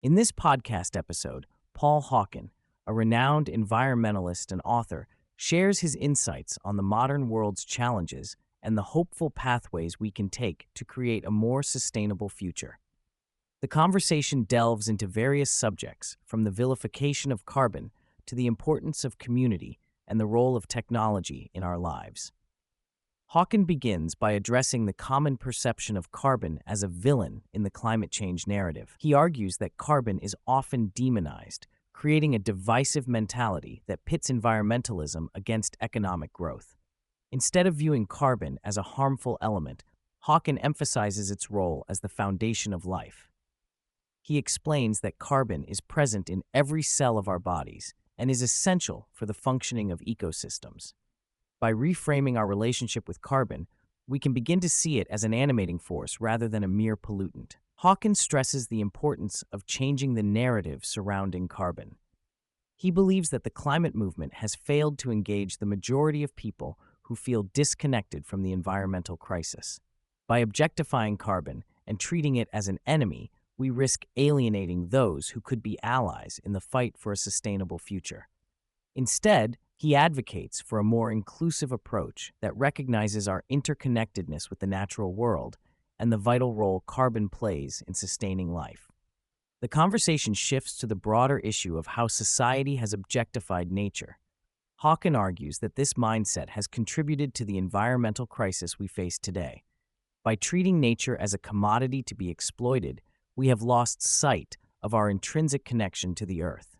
In this podcast episode, Paul Hawken, a renowned environmentalist and author, shares his insights on the modern world's challenges and the hopeful pathways we can take to create a more sustainable future. The conversation delves into various subjects, from the vilification of carbon to the importance of community and the role of technology in our lives. Hawken begins by addressing the common perception of carbon as a villain in the climate change narrative. He argues that carbon is often demonized, creating a divisive mentality that pits environmentalism against economic growth. Instead of viewing carbon as a harmful element, Hawken emphasizes its role as the foundation of life. He explains that carbon is present in every cell of our bodies and is essential for the functioning of ecosystems. By reframing our relationship with carbon, we can begin to see it as an animating force rather than a mere pollutant. Hawkins stresses the importance of changing the narrative surrounding carbon. He believes that the climate movement has failed to engage the majority of people who feel disconnected from the environmental crisis. By objectifying carbon and treating it as an enemy, we risk alienating those who could be allies in the fight for a sustainable future. Instead, he advocates for a more inclusive approach that recognizes our interconnectedness with the natural world and the vital role carbon plays in sustaining life. The conversation shifts to the broader issue of how society has objectified nature. Hawken argues that this mindset has contributed to the environmental crisis we face today. By treating nature as a commodity to be exploited, we have lost sight of our intrinsic connection to the earth.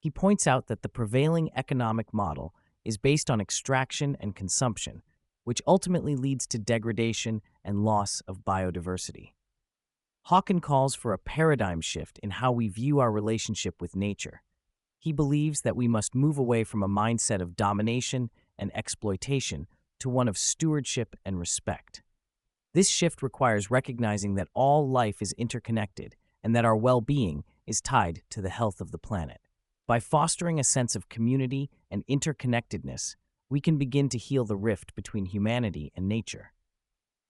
He points out that the prevailing economic model is based on extraction and consumption, which ultimately leads to degradation and loss of biodiversity. Hawken calls for a paradigm shift in how we view our relationship with nature. He believes that we must move away from a mindset of domination and exploitation to one of stewardship and respect. This shift requires recognizing that all life is interconnected and that our well-being is tied to the health of the planet. By fostering a sense of community and interconnectedness, we can begin to heal the rift between humanity and nature.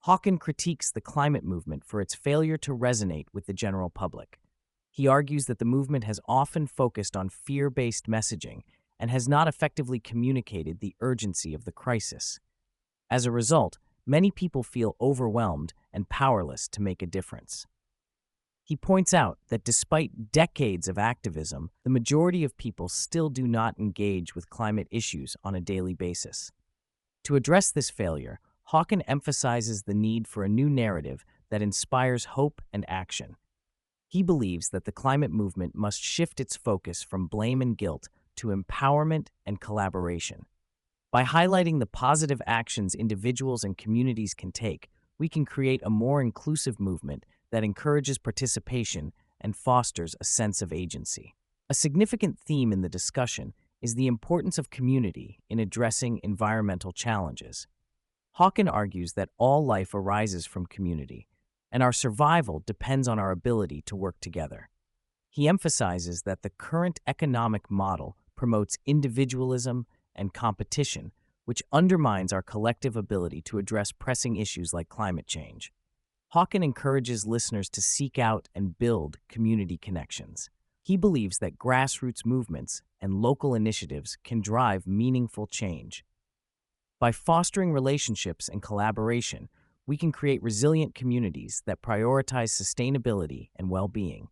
Hawken critiques the climate movement for its failure to resonate with the general public. He argues that the movement has often focused on fear-based messaging and has not effectively communicated the urgency of the crisis. As a result, many people feel overwhelmed and powerless to make a difference. He points out that despite decades of activism, the majority of people still do not engage with climate issues on a daily basis. To address this failure, Hawken emphasizes the need for a new narrative that inspires hope and action. He believes that the climate movement must shift its focus from blame and guilt to empowerment and collaboration. By highlighting the positive actions individuals and communities can take, we can create a more inclusive movement that encourages participation and fosters a sense of agency. A significant theme in the discussion is the importance of community in addressing environmental challenges. Hawken argues that all life arises from community, and our survival depends on our ability to work together. He emphasizes that the current economic model promotes individualism and competition, which undermines our collective ability to address pressing issues like climate change. Hawken encourages listeners to seek out and build community connections. He believes that grassroots movements and local initiatives can drive meaningful change. By fostering relationships and collaboration, we can create resilient communities that prioritize sustainability and well-being.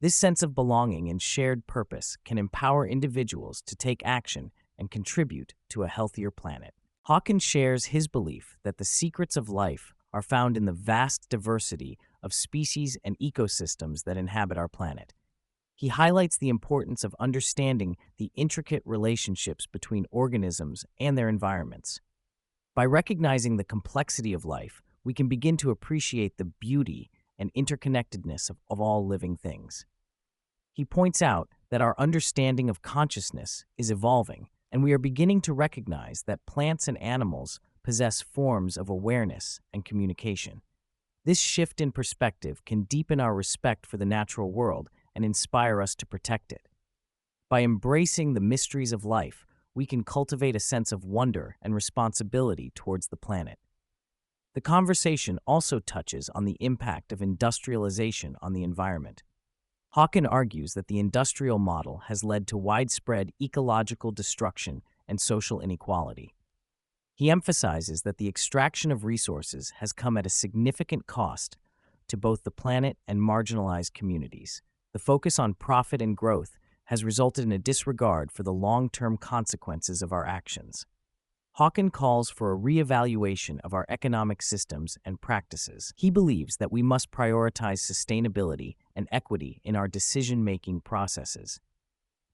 This sense of belonging and shared purpose can empower individuals to take action and contribute to a healthier planet. Hawken shares his belief that the secrets of life are found in the vast diversity of species and ecosystems that inhabit our planet. He highlights the importance of understanding the intricate relationships between organisms and their environments. By recognizing the complexity of life, we can begin to appreciate the beauty and interconnectedness of all living things. He points out that our understanding of consciousness is evolving, and we are beginning to recognize that plants and animals possess forms of awareness and communication. This shift in perspective can deepen our respect for the natural world and inspire us to protect it. By embracing the mysteries of life, we can cultivate a sense of wonder and responsibility towards the planet. The conversation also touches on the impact of industrialization on the environment. Hawken argues that the industrial model has led to widespread ecological destruction and social inequality. He emphasizes that the extraction of resources has come at a significant cost to both the planet and marginalized communities. The focus on profit and growth has resulted in a disregard for the long-term consequences of our actions. Hawken calls for a reevaluation of our economic systems and practices. He believes that we must prioritize sustainability and equity in our decision-making processes.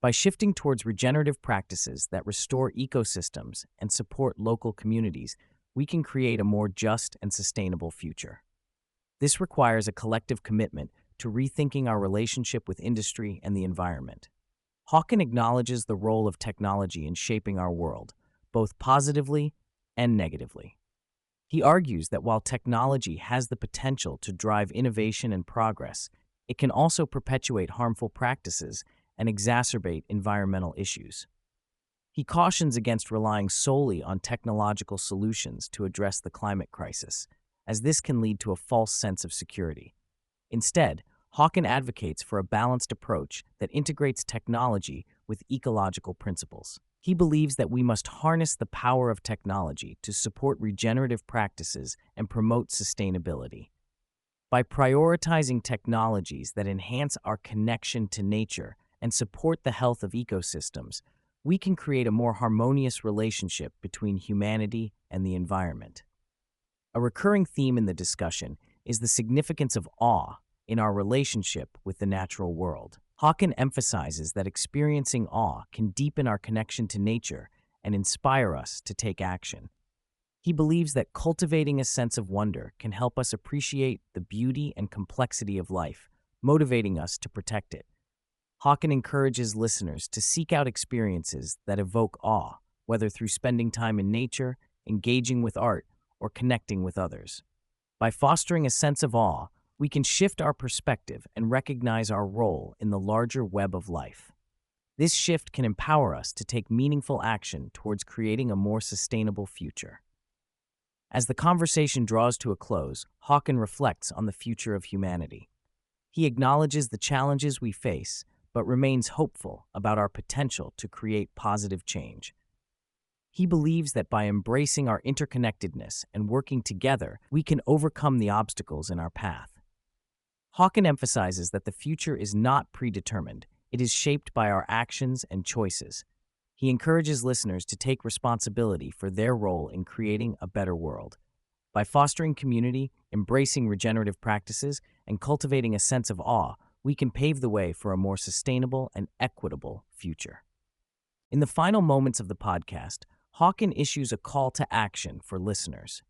By shifting towards regenerative practices that restore ecosystems and support local communities, we can create a more just and sustainable future. This requires a collective commitment to rethinking our relationship with industry and the environment. Hawken acknowledges the role of technology in shaping our world, both positively and negatively. He argues that while technology has the potential to drive innovation and progress, it can also perpetuate harmful practices and exacerbate environmental issues. He cautions against relying solely on technological solutions to address the climate crisis, as this can lead to a false sense of security. Instead, Hawken advocates for a balanced approach that integrates technology with ecological principles. He believes that we must harness the power of technology to support regenerative practices and promote sustainability. By prioritizing technologies that enhance our connection to nature and support the health of ecosystems, we can create a more harmonious relationship between humanity and the environment. A recurring theme in the discussion is the significance of awe in our relationship with the natural world. Hawken emphasizes that experiencing awe can deepen our connection to nature and inspire us to take action. He believes that cultivating a sense of wonder can help us appreciate the beauty and complexity of life, motivating us to protect it. Hawken encourages listeners to seek out experiences that evoke awe, whether through spending time in nature, engaging with art, or connecting with others. By fostering a sense of awe, we can shift our perspective and recognize our role in the larger web of life. This shift can empower us to take meaningful action towards creating a more sustainable future. As the conversation draws to a close, Hawken reflects on the future of humanity. He acknowledges the challenges we face, but remains hopeful about our potential to create positive change. He believes that by embracing our interconnectedness and working together, we can overcome the obstacles in our path. Hawken emphasizes that the future is not predetermined, it is shaped by our actions and choices. He encourages listeners to take responsibility for their role in creating a better world. By fostering community, embracing regenerative practices, and cultivating a sense of awe, we can pave the way for a more sustainable and equitable future. In the final moments of the podcast, Hawken issues a call to action for listeners.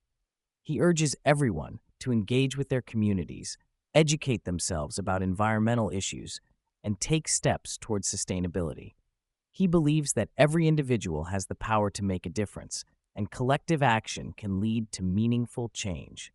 He urges everyone to engage with their communities, educate themselves about environmental issues, and take steps towards sustainability. He believes that every individual has the power to make a difference, and collective action can lead to meaningful change.